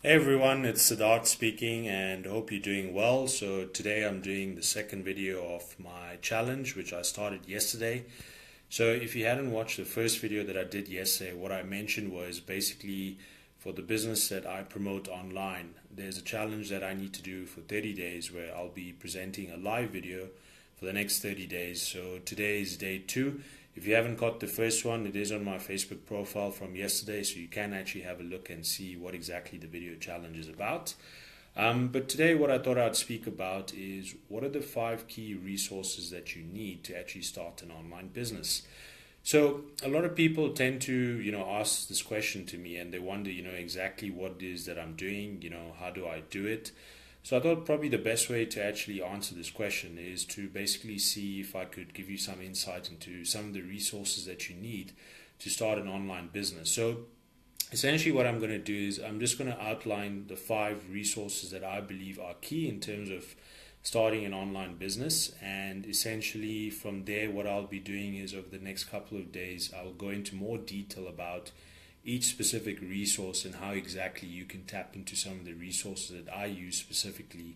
Hey everyone, it's Siddharth speaking and hope you're doing well. So today I'm doing the second video of my challenge which I started yesterday. So if you hadn't watched the first video that I did yesterday, what I mentioned was basically for the business that I promote online, there's a challenge that I need to do for 30 days where I'll be presenting a live video for the next 30 days. So today is day 2. If you haven't got the first one, it is on my Facebook profile from yesterday, so you can actually have a look and see what exactly the video challenge is about. But today, what I thought I'd speak about is what are the 5 key resources that you need to actually start an online business. So a lot of people tend to, ask this question to me, and they wonder, exactly what it is that I'm doing. How do I do it? So I thought probably the best way to actually answer this question is to basically see if I could give you some insight into some of the resources that you need to start an online business. So essentially what I'm going to do is I'm just going to outline the 5 resources that I believe are key in terms of starting an online business, and essentially from there what I'll be doing is over the next couple of days I'll go into more detail about each specific resource and how exactly you can tap into some of the resources that I use specifically.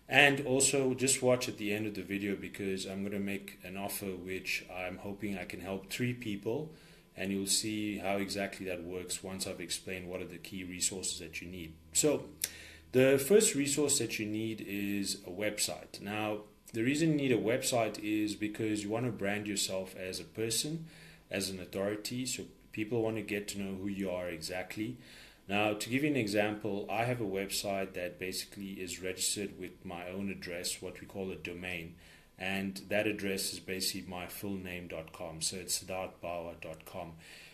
And also just watch at the end of the video because I'm going to make an offer which I'm hoping I can help 3 people, and you'll see how exactly that works once I've explained what are the key resources that you need. So the first resource that you need is a website. Now, the reason you need a website is because you want to brand yourself as a person, as an authority, so people want to get to know who you are exactly. Now, to give you an example, I have a website that basically is registered with my own address, what we call a domain, and that address is basically myfullname.com, so it's siddharthbauer.com.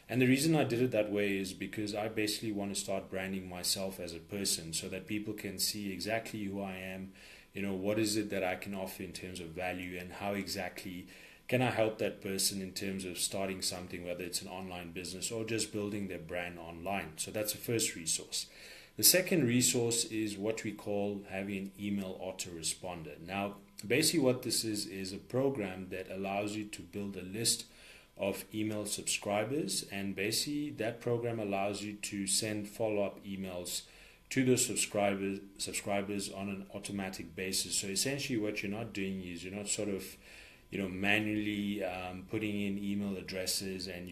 And the reason I did it that way is because I basically want to start branding myself as a person so that people can see exactly who I am, what is it that I can offer in terms of value, and how exactly can I help that person in terms of starting something, whether it's an online business or just building their brand online. So that's the first resource. The second resource is what we call having an email autoresponder. Now, basically what this is a program that allows you to build a list of email subscribers, and basically that program allows you to send follow-up emails to those subscribers on an automatic basis. So essentially what you're not doing is you're not sort of manually putting in email addresses, and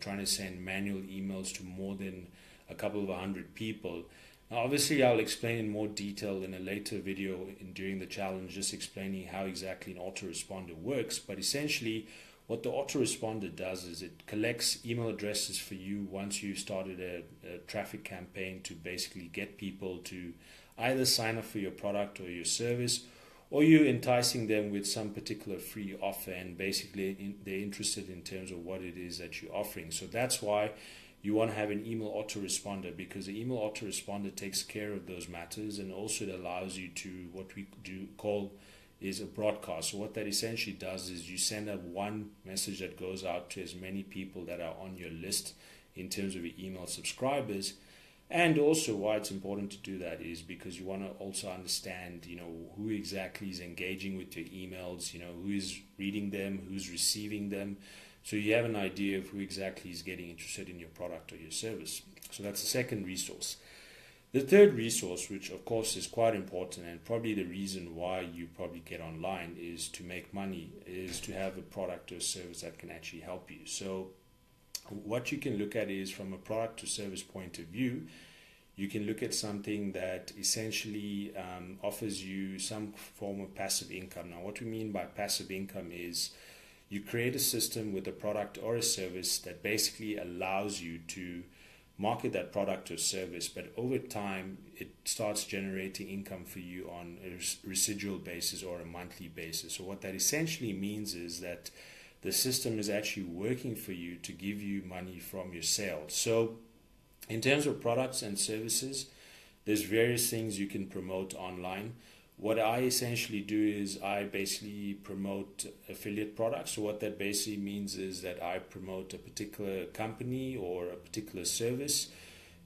trying to send manual emails to more than a couple of 100 people. Now, obviously, I'll explain in more detail in a later video during the challenge, just explaining how exactly an autoresponder works. But essentially, what the autoresponder does is it collects email addresses for you once you've started a traffic campaign to basically get people to either sign up for your product or your service, or you enticing them with some particular free offer, and basically they're interested in terms of what it is that you're offering. So that's why you want to have an email autoresponder, because the email autoresponder takes care of those matters, and also it allows you to what we do call is a broadcast. So what that essentially does is you send out one message that goes out to as many people that are on your list in terms of your email subscribers. And also why it's important to do that is because you want to also understand, who exactly is engaging with your emails, who is reading them, who's receiving them. So you have an idea of who exactly is getting interested in your product or your service. So that's the second resource. The third resource, which of course is quite important and probably the reason why you probably get online is to make money, is to have a product or service that can actually help you. So what you can look at is from a product to service point of view, you can look at something that essentially offers you some form of passive income. Now, what we mean by passive income is you create a system with a product or a service that basically allows you to market that product or service, but over time it starts generating income for you on a residual basis or a monthly basis. So what that essentially means is that the system is actually working for you to give you money from your sales. So in terms of products and services, there's various things you can promote online. What I essentially do is I basically promote affiliate products. So what that basically means is that I promote a particular company or a particular service.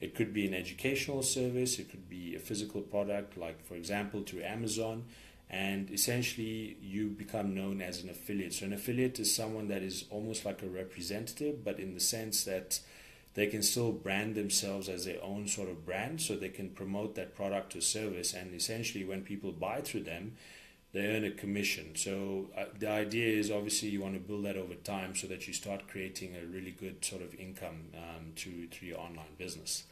It could be an educational service, it could be a physical product, like for example to Amazon, and essentially you become known as an affiliate. So an affiliate is someone that is almost like a representative, but in the sense that they can still brand themselves as their own sort of brand, so they can promote that product or service, and essentially when people buy through them, they earn a commission. So the idea is obviously you want to build that over time so that you start creating a really good sort of income through your online business.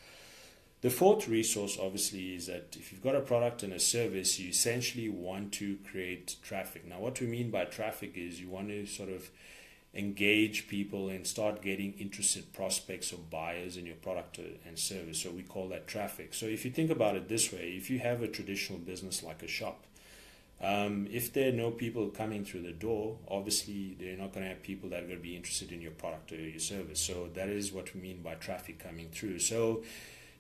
The fourth resource obviously is that if you've got a product and a service, you essentially want to create traffic. Now what we mean by traffic is you want to sort of engage people and start getting interested prospects or buyers in your product and service. So we call that traffic. So if you think about it this way, if you have a traditional business like a shop, if there are no people coming through the door, obviously they're not going to have people that are going to be interested in your product or your service. So that is what we mean by traffic coming through. So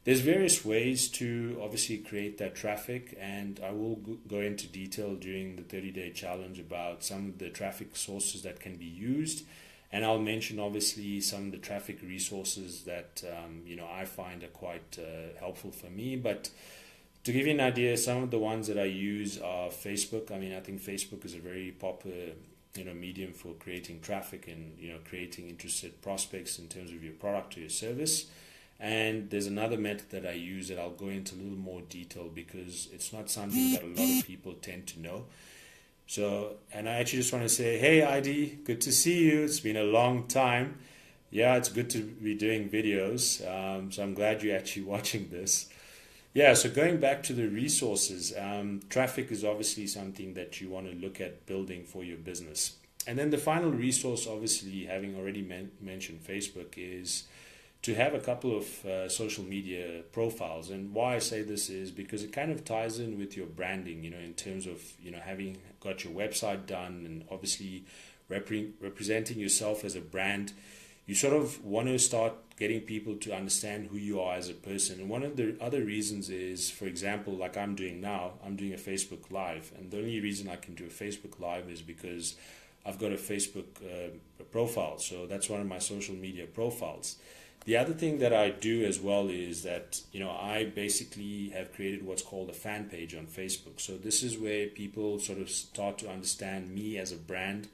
there's various ways to obviously create that traffic, and I will go into detail during the 30-day challenge about some of the traffic sources that can be used, and I'll mention obviously some of the traffic resources that I find are quite helpful for me. But to give you an idea, some of the ones that I use are Facebook. I mean, I think Facebook is a very popular medium for creating traffic and creating interested prospects in terms of your product or your service. And there's another method that I use that I'll go into a little more detail because it's not something that a lot of people tend to know. So, and I actually just want to say, hey ID, good to see you. It's been a long time. Yeah, it's good to be doing videos. So I'm glad you're actually watching this. Yeah, so going back to the resources, traffic is obviously something that you want to look at building for your business. And then the final resource, obviously, having already mentioned Facebook, is to have a couple of social media profiles. And why I say this is because it kind of ties in with your branding, in terms of, having got your website done and obviously representing yourself as a brand. You sort of want to start getting people to understand who you are as a person. And one of the other reasons is, for example, like I'm doing now, I'm doing a Facebook Live. And the only reason I can do a Facebook Live is because I've got a Facebook profile. So that's one of my social media profiles. The other thing that I do as well is that, I basically have created what's called a fan page on Facebook. So this is where people sort of start to understand me as a brand.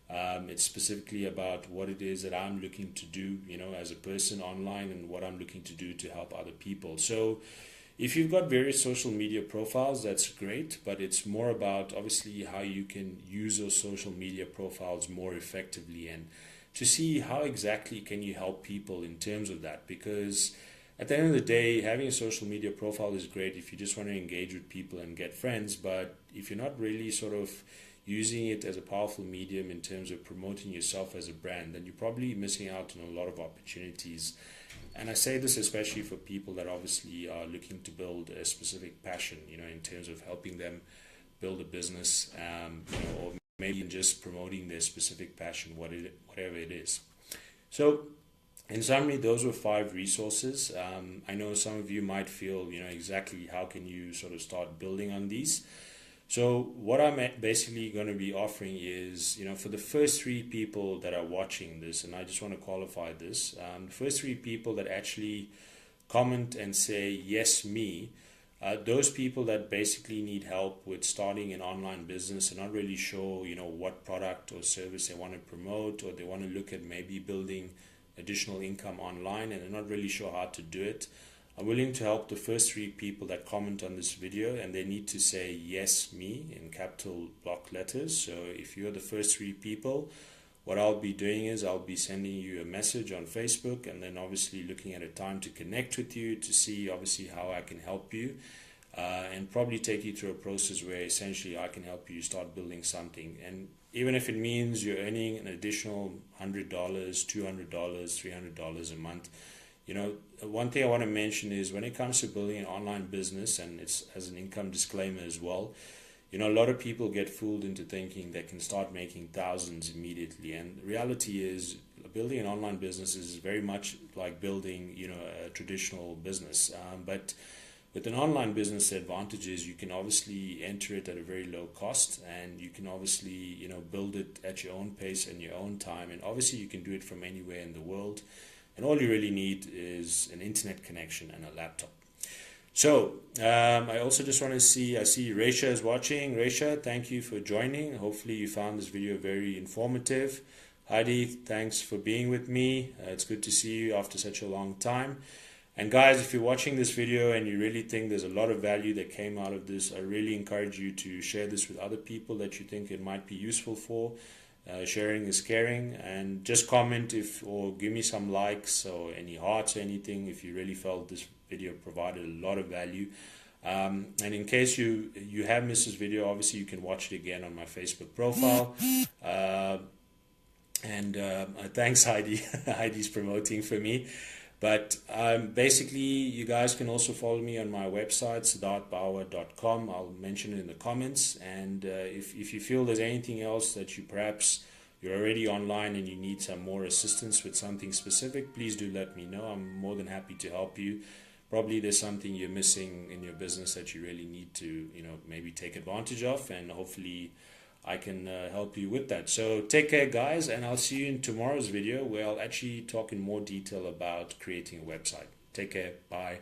It's specifically about what it is that I'm looking to do, as a person online and what I'm looking to do to help other people. So if you've got various social media profiles, that's great, but it's more about obviously how you can use those social media profiles more effectively and to see how exactly can you help people in terms of that. Because at the end of the day, having a social media profile is great if you just want to engage with people and get friends, but if you're not really sort of using it as a powerful medium in terms of promoting yourself as a brand, then you're probably missing out on a lot of opportunities. And I say this especially for people that obviously are looking to build a specific passion, in terms of helping them build a business, or maybe just promoting their specific passion, whatever it is. So in summary, those were 5 resources. I know some of you might feel, exactly how can you sort of start building on these. So what I'm basically going to be offering is, for the first 3 people that are watching this, and I just want to qualify this, the first 3 people that actually comment and say, yes, me, those people that basically need help with starting an online business and not really sure, what product or service they want to promote, or they want to look at maybe building additional income online and they're not really sure how to do it, I'm willing to help the first 3 people that comment on this video, and they need to say yes, me in capital block letters. So if you're the first 3 people, what I'll be doing is I'll be sending you a message on Facebook, and then obviously looking at a time to connect with you to see obviously how I can help you, and probably take you through a process where essentially I can help you start building something. And even if it means you're earning an additional $100, $200, $300 a month, one thing I want to mention is when it comes to building an online business, and it's as an income disclaimer as well, a lot of people get fooled into thinking they can start making thousands immediately. And the reality is building an online business is very much like building, a traditional business. But with an online business, the advantage is you can obviously enter it at a very low cost, and you can obviously, build it at your own pace and your own time. And obviously you can do it from anywhere in the world. And all you really need is an internet connection and a laptop. So I also just want to I see Resha is watching. Resha, thank you for joining. Hopefully you found this video very informative. Heidi, thanks for being with me. It's good to see you after such a long time. And guys, if you're watching this video and you really think there's a lot of value that came out of this, I really encourage you to share this with other people that you think it might be useful for. Sharing is caring, and just comment if or give me some likes or any hearts or anything if you really felt this video provided a lot of value. And in case you have missed this video, obviously you can watch it again on my Facebook profile. And thanks, Heidi. Heidi's promoting for me. But basically, you guys can also follow me on my website, siddharthbauer.com. I'll mention it in the comments. And if you feel there's anything else that you're already online and you need some more assistance with something specific, please do let me know. I'm more than happy to help you. Probably there's something you're missing in your business that you really need to, maybe take advantage of, and hopefully I can help you with that. So take care, guys, and I'll see you in tomorrow's video where I'll actually talk in more detail about creating a website. Take care. Bye.